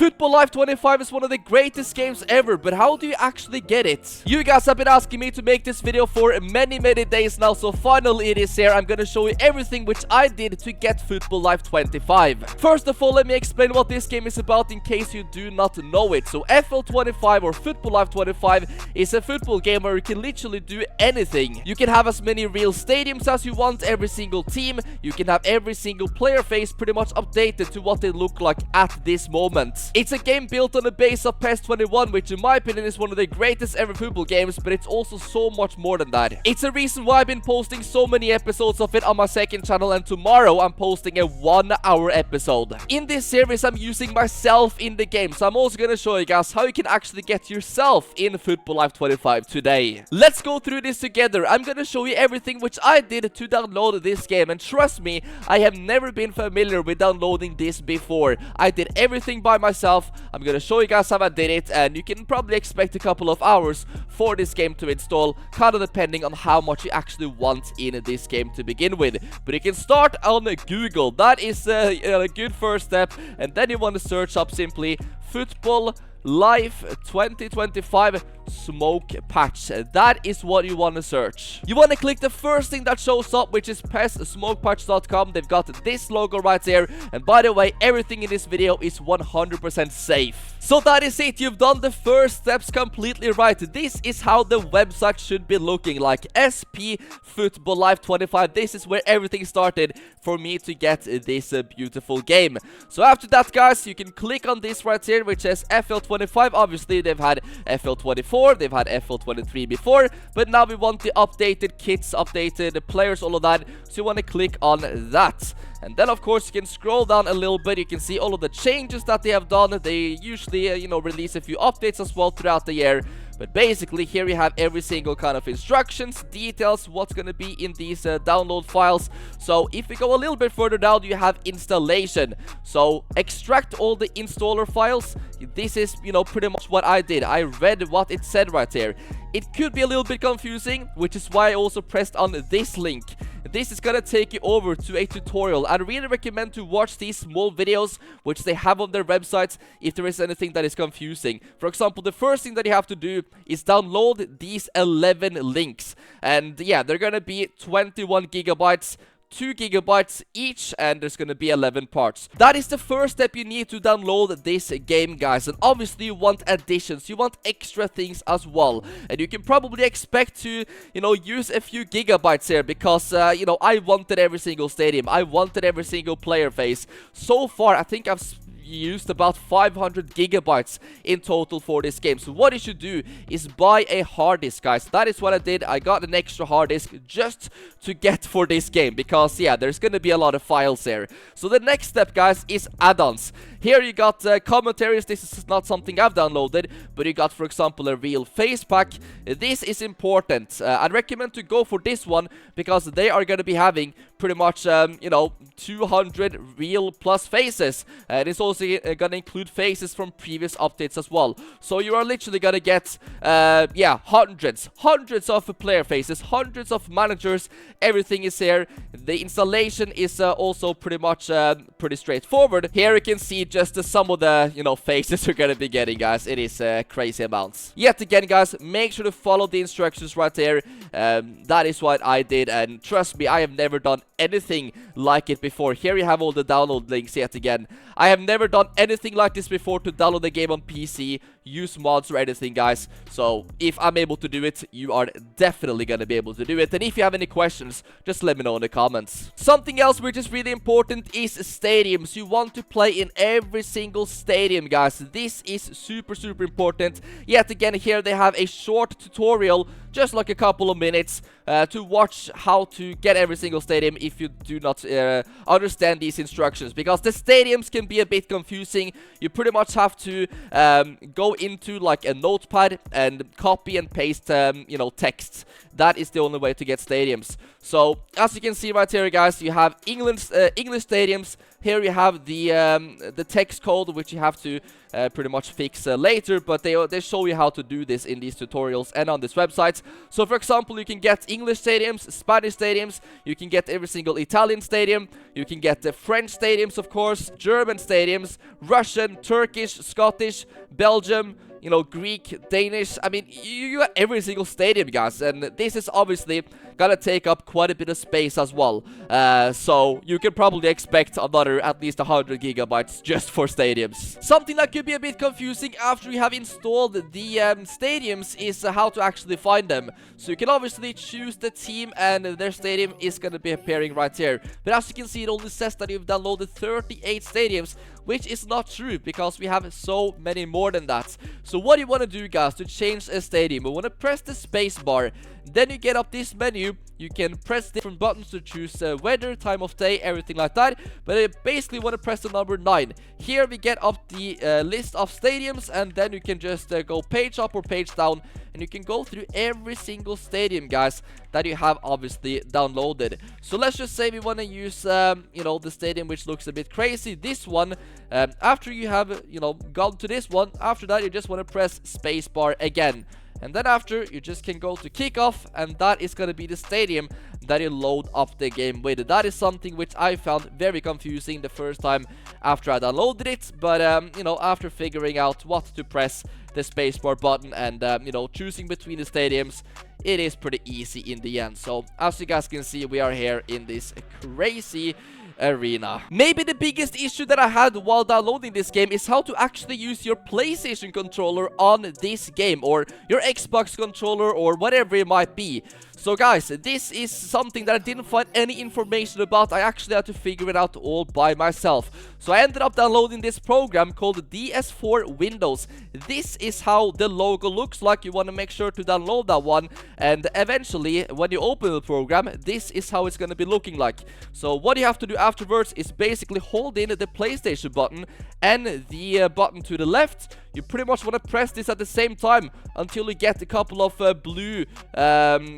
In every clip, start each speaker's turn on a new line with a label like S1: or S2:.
S1: Football Life 25 is one of the greatest games ever, but how do you actually get it? You guys have been asking me to make this video for many days now, so finally it is here. I'm gonna show you everything which I did to get Football Life 25. First of all, let me explain what this game is about in case you do not know it. So FL25 or Football Life 25 is a football game where you can literally do anything. You can have as many real stadiums as you want, every single team. You can have every single player face pretty much updated to what they look like at this moment. It's a game built on the base of PES 21, which in my opinion is one of the greatest ever football games, but it's also so much more than that. It's a reason why I've been posting so many episodes of it on my second channel, and tomorrow I'm posting a 1-hour episode. In this series, I'm using myself in the game, so I'm also gonna show you guys how you can actually get yourself in Football Life 25 today. Let's go through this together. I'm gonna show you everything which I did to download this game, and trust me, I have never been familiar with downloading this before. I did everything by myself. I'm gonna show you guys how I did it, and you can probably expect a couple of hours for this game to install, kind of depending on how much you actually want in this game to begin with. But you can start on Google. That is a good first step, and then you want to search up simply Football Life 2025 smoke patch. That is what you want to search. You want to click the first thing that shows up, which is PESSmokepatch.com. They've got this logo right there, and by the way, everything in this video is 100% safe. So that is it. You've done the first steps completely right. This is how the website should be looking like. SP Football Life 25. This is where everything started for me to get this beautiful game. So after that, guys, you can click on this right here, which says FL25. Obviously, they've had FL24, they've had FL23 before, but now we want the updated kits, updated players, all of that. So you want to click on that. And then, of course, you can scroll down a little bit. You can see all of the changes that they have done. They usually, release a few updates as well throughout the year. But basically, here you have every single kind of instructions, details, what's going to be in these download files. So if we go a little bit further down, you have installation. So extract all the installer files. This is, pretty much what I did. I read what it said right here. It could be a little bit confusing, which is why I also pressed on this link. This is gonna take you over to a tutorial. I really recommend to watch these small videos which they have on their websites if there is anything that is confusing. For example, the first thing that you have to do is download these 11 links. And yeah, they're gonna be 21 gigabytes. 2 gigabytes each, and there's gonna be 11 parts. That is the first step you need to download this game, guys. And obviously you want additions, you want extra things as well, and you can probably expect to use a few gigabytes here because I wanted every single stadium, I wanted every single player face. So far I think I've used about 500 gigabytes in total for this game. So what you should do is buy a hard disk, guys. That is what I did. I got an extra hard disk just to get for this game because yeah, there's gonna be a lot of files there. So the next step, guys, is add-ons. Here you got commentaries. This is not something I've downloaded, but you got, for example, a real face pack. This is important. I'd recommend to go for this one because they are going to be having pretty much 200 real plus faces, and it's also going to include faces from previous updates as well. So you are literally going to get hundreds of player faces, hundreds of managers. Everything is here. The installation is also pretty much pretty straightforward. Here you can see just some of the faces you're gonna be getting, guys. It is crazy amounts. Yet again, guys, make sure to follow the instructions right there. That is what I did, and trust me, I have never done anything like it before. Here you have all the download links yet again. I have never done anything like this before to download the game on PC, use mods or anything, guys. So if I'm able to do it, you are definitely gonna be able to do it. And if you have any questions, just let me know in the comments. Something else which is really important is stadiums. You want to play in every single stadium, guys. This is super important. Yet again, here they have a short tutorial, just like a couple of minutes, to watch how to get every single stadium if you do not understand these instructions, because the stadiums can be a bit confusing. You pretty much have to go into like a notepad and copy and paste text. That is the only way to get stadiums. So as you can see right here, guys, you have English stadiums. Here you have the text code, which you have to pretty much fix later, but they show you how to do this in these tutorials and on this website. So for example, you can get English stadiums, Spanish stadiums, you can get every single Italian stadium, you can get the French stadiums, of course, German stadiums, Russian, Turkish, Scottish, Belgium, you know, Greek, Danish. I mean, you got every single stadium, guys, and this is obviously gonna take up quite a bit of space as well. So you can probably expect another at least 100 gigabytes just for stadiums. Something that could be a bit confusing after you have installed the stadiums is how to actually find them. So you can obviously choose the team and their stadium is gonna be appearing right here. But as you can see, it only says that you've downloaded 38 stadiums, which is not true because we have so many more than that. So what you want to do, guys, to change a stadium, you want to press the space bar. Then you get up this menu. You can press different buttons to choose weather, time of day, everything like that. But I basically want to press the number 9. Here we get up the list of stadiums, and then you can just go page up or page down, and you can go through every single stadium, guys, that you have obviously downloaded. So let's just say we want to use, you know, the stadium which looks a bit crazy. This one, after you have, you know, gone to this one, after that you just want to press spacebar again. And then after, you just can go to kickoff, and that is going to be the stadium that you load up the game with. That is something which I found very confusing the first time after I downloaded it. But, you know, after figuring out what to press, the spacebar button, and, you know, choosing between the stadiums, it is pretty easy in the end. So, as you guys can see, we are here in this crazy arena. Maybe the biggest issue that I had while downloading this game is how to actually use your PlayStation controller on this game, or your Xbox controller, or whatever it might be. So guys, this is something that I didn't find any information about. I actually had to figure it out all by myself. So I ended up downloading this program called DS4 Windows. This is how the logo looks like. You want to make sure to download that one, and eventually when you open the program, this is how it's going to be looking like. So what you have to do afterwards is basically hold in the PlayStation button and the button to the left. You pretty much want to press this at the same time until you get a couple of blue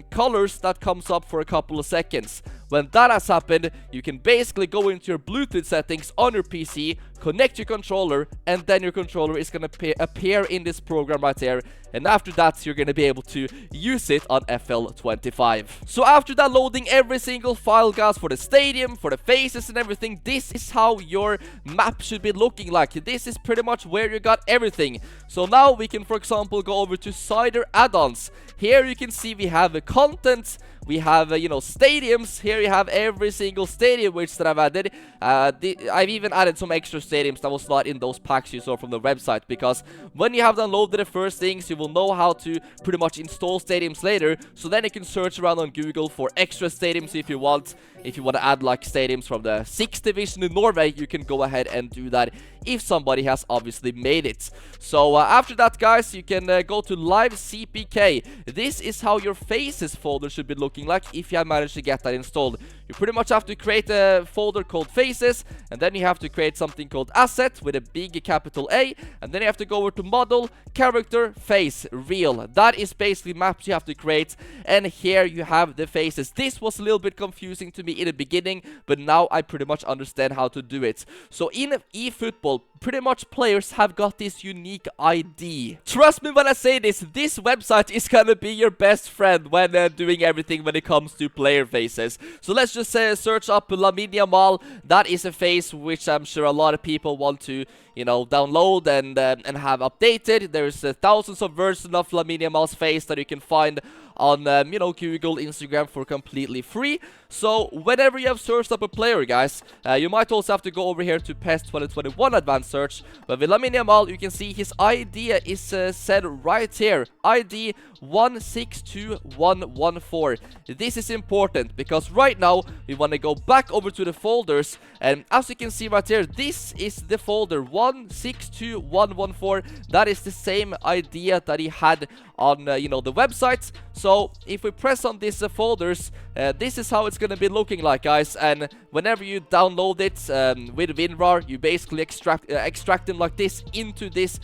S1: colors that comes up for a couple of seconds. When that has happened, you can basically go into your Bluetooth settings on your PC, connect your controller, and then your controller is going to appear in this program right here. And after that, you're going to be able to use it on FL25. So after downloading every single file, guys, for the stadium, for the faces and everything, this is how your map should be looking like. This is pretty much where you got everything. So now we can, for example, go over to Cider add-ons. Here you can see we have content. We have, you know, stadiums. Here you have every single stadium which that I've added. I've even added some extra stadiums that was not in those packs you saw from the website, because when you have downloaded the first things, you will know how to pretty much install stadiums later. So then you can search around on Google for extra stadiums if you want. If you want to add like stadiums from the 6th division in Norway, you can go ahead and do that if somebody has obviously made it. So after that, guys, you can go to Live CPK. This is how your faces folder should be looking like if you have managed to get that installed. You pretty much have to create a folder called faces, and then you have to create something called asset with a big capital A, and then you have to go over to model, character, face, real. That is basically maps you have to create, and here you have the faces. This was a little bit confusing to me in the beginning, but now I pretty much understand how to do it. So in eFootball, pretty much players have got this unique ID. Trust me when I say this website is gonna be your best friend when doing everything when it comes to player faces. So let's just search up Lamine Yamal. That is a face which I'm sure a lot of people want to, you know, download and have updated. There's thousands of versions of Lamine Yamal's face that you can find on, you know, Google, Instagram for completely free. So whenever you have searched up a player, guys, you might also have to go over here to PES 2021 Advanced Search. But with Lamine Yamal, you can see his ID is said right here. ID 162114. This is important because right now we want to go back over to the folders, and as you can see right here, this is the folder 162114. That is the same idea that he had on you know, the website. So if we press on these folders, this is how it's gonna be looking like, guys. And whenever you download it with WinRAR, you basically extract them like this into this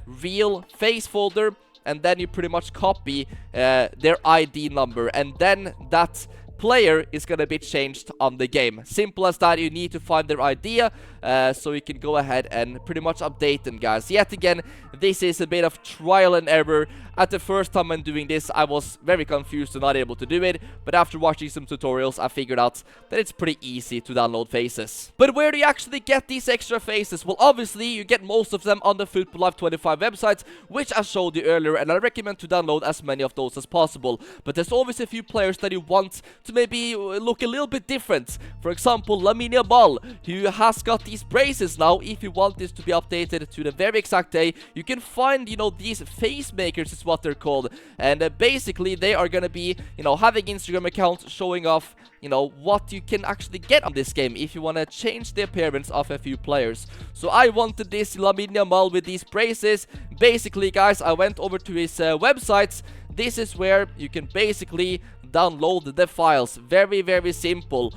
S1: real face folder, and then you pretty much copy their ID number, and then that player is gonna be changed on the game. Simple as that. You need to find their idea, so you can go ahead and pretty much update them, guys. Yet again, this is a bit of trial and error. At the first time I'm doing this, I was very confused and not able to do it, but after watching some tutorials, I figured out that it's pretty easy to download faces. But where do you actually get these extra faces? Well, obviously, you get most of them on the Football Life 25 website, which I showed you earlier, and I recommend to download as many of those as possible. But there's always a few players that you want to maybe look a little bit different. For example, Lamine Yamal, who has got these braces now. If you want this to be updated to the very exact day, you can find, you know, these face makers is what they're called, and basically they are gonna be, you know, having Instagram accounts showing off, you know, what you can actually get on this game if you want to change the appearance of a few players. So I wanted this Lamine Yamal with these braces. Basically, guys, I went over to his websites. This is where you can basically download the files. Very, very simple.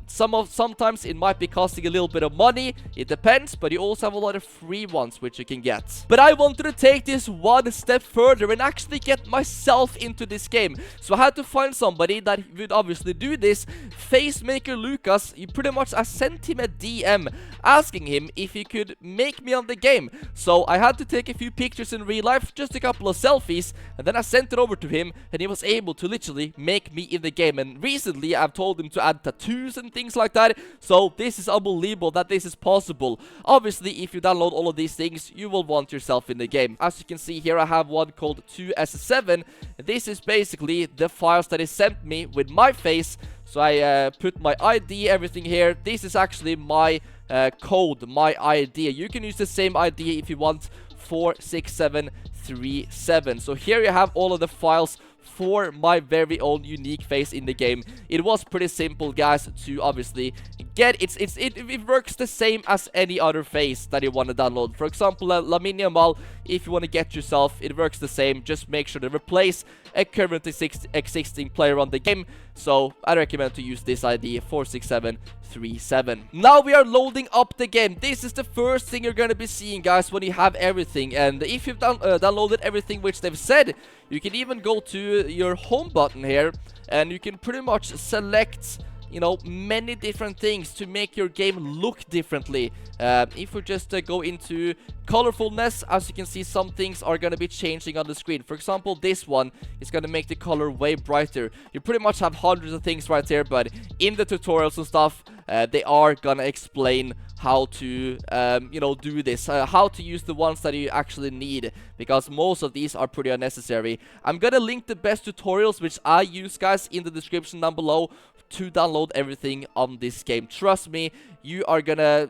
S1: Sometimes it might be costing a little bit of money. It depends, but you also have a lot of free ones which you can get. But I wanted to take this one step further and actually get myself into this game. So I had to find somebody that would obviously do this. Facemaker Lucas, I sent him a DM asking him if he could make me on the game. So I had to take a few pictures in real life, just a couple of selfies, and then I sent it over to him, and he was able to literally make me in the game. And recently I've told him to add tattoos and things like that, so this is unbelievable that this is possible. Obviously, if you download all of these things, you will want yourself in the game. As you can see here, I have one called 2S7. This is basically the files that is sent me with my face. So I put my ID, everything here. This is actually my code, my ID. You can use the same ID if you want, 46737. So here you have all of the files for my very own unique face in the game. It was pretty simple, guys, to obviously get. It works the same as any other face that you want to download. For example, Lamine Yamal, if you want to get yourself, it works the same. Just make sure to replace a current existing player on the game. So I recommend to use this ID, 46737. Now we are loading up the game. This is the first thing you're going to be seeing, guys, when you have everything. And if you've downloaded everything which they've said, you can even go to your home button here, and you can pretty much select, you know, many different things to make your game look differently. If we just go into colorfulness, as you can see, some things are going to be changing on the screen. For example, this one is going to make the color way brighter. You pretty much have hundreds of things right there, but in the tutorials and stuff, they are going to explain how to, you know, do this, how to use the ones that you actually need, because most of these are pretty unnecessary. I'm gonna link the best tutorials which I use, guys, in the description down below to download everything on this game. Trust me, you're gonna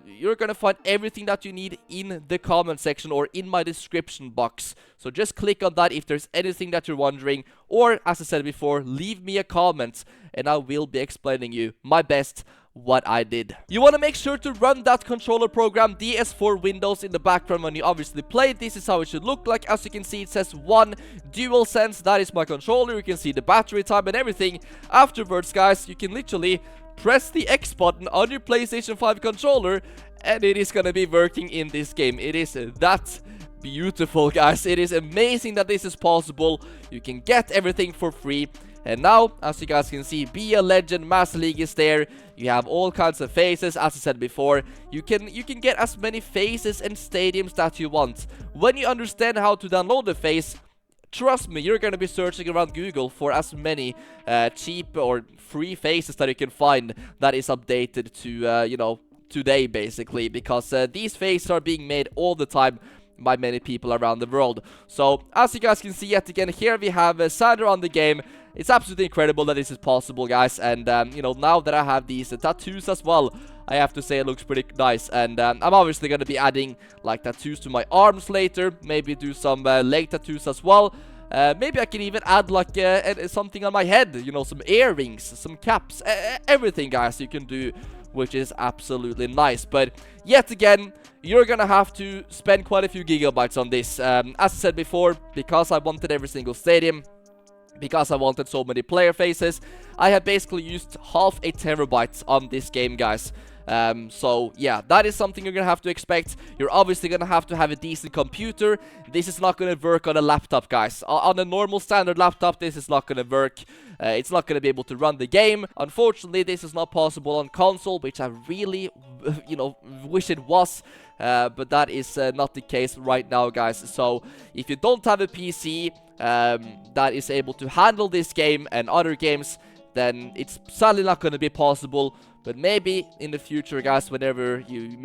S1: find everything that you need in the comment section or in my description box. So just click on that if there's anything that you're wondering, or as I said before, leave me a comment and I will be explaining you my best what I did. You want to make sure to run that controller program DS4 Windows in the background when you obviously play. This is how it should look like. As you can see, it says 1 DualSense. That is my controller. You can see the battery time and everything. Afterwards, guys, you can literally press the X button on your PlayStation 5 controller and it is gonna be working in this game. It is that beautiful, guys. It is amazing that this is possible. You can get everything for free. And now, as you guys can see, Be a Legend Master League is there. You have all kinds of faces, as I said before. You can get as many faces and stadiums that you want. When you understand how to download the face, trust me, you're going to be searching around Google for as many cheap or free faces that you can find that is updated to, you know, today, basically. Because these faces are being made all the time by many people around the world. So, as you guys can see, yet again, here we have Sandra on the game. It's absolutely incredible that this is possible, guys. And, you know, now that I have these tattoos as well, I have to say it looks pretty nice. And I'm obviously going to be adding, like, tattoos to my arms later. Maybe do some leg tattoos as well. Maybe I can even add, like, something on my head. You know, some earrings, some caps, everything, guys, you can do, which is absolutely nice. But yet again, you're gonna have to spend quite a few gigabytes on this. As I said before, because I wanted every single stadium, because I wanted so many player faces, I have basically used half a terabyte on this game, guys. So yeah, that is something you're gonna have to expect. You're obviously gonna have to have a decent computer. This is not gonna work on a laptop, guys. On a normal standard laptop, this is not gonna work. It's not gonna be able to run the game. Unfortunately, this is not possible on console, which I really, wish it was. But that is not the case right now, guys. So if you don't have a PC that is able to handle this game and other games, then it's sadly not going to be possible. But maybe in the future, guys, whenever you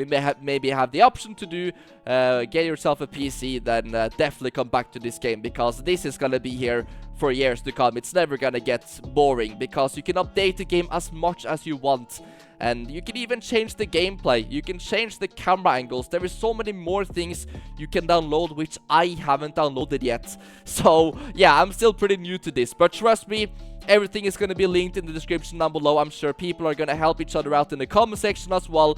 S1: maybe have the option to do get yourself a PC, then definitely come back to this game, because this is gonna be here for years to come. It's never gonna get boring, because you can update the game as much as you want. And you can even change the gameplay. You can change the camera angles. There is so many more things you can download, which I haven't downloaded yet. So yeah, I'm still pretty new to this, but trust me, everything is going to be linked in the description down below. I'm sure people are going to help each other out in the comment section as well.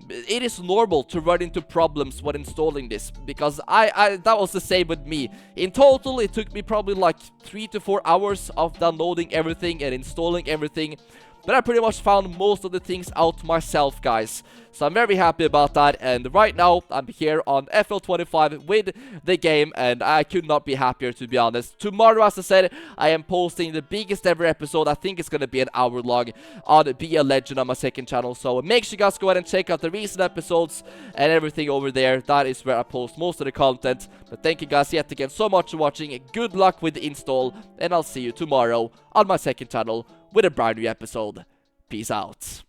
S1: It is normal to run into problems when installing this, because that was the same with me. In total, it took me probably like 3 to 4 hours of downloading everything and installing everything. But I pretty much found most of the things out myself, guys. So I'm very happy about that. And right now, I'm here on FL25 with the game, and I could not be happier, to be honest. Tomorrow, as I said, I am posting the biggest ever episode. I think it's going to be an hour long on Be a Legend on my second channel. So make sure you guys go ahead and check out the recent episodes and everything over there. That is where I post most of the content. But thank you guys yet again so much for watching. Good luck with the install, and I'll see you tomorrow on my second channel with a brand new episode. Peace out.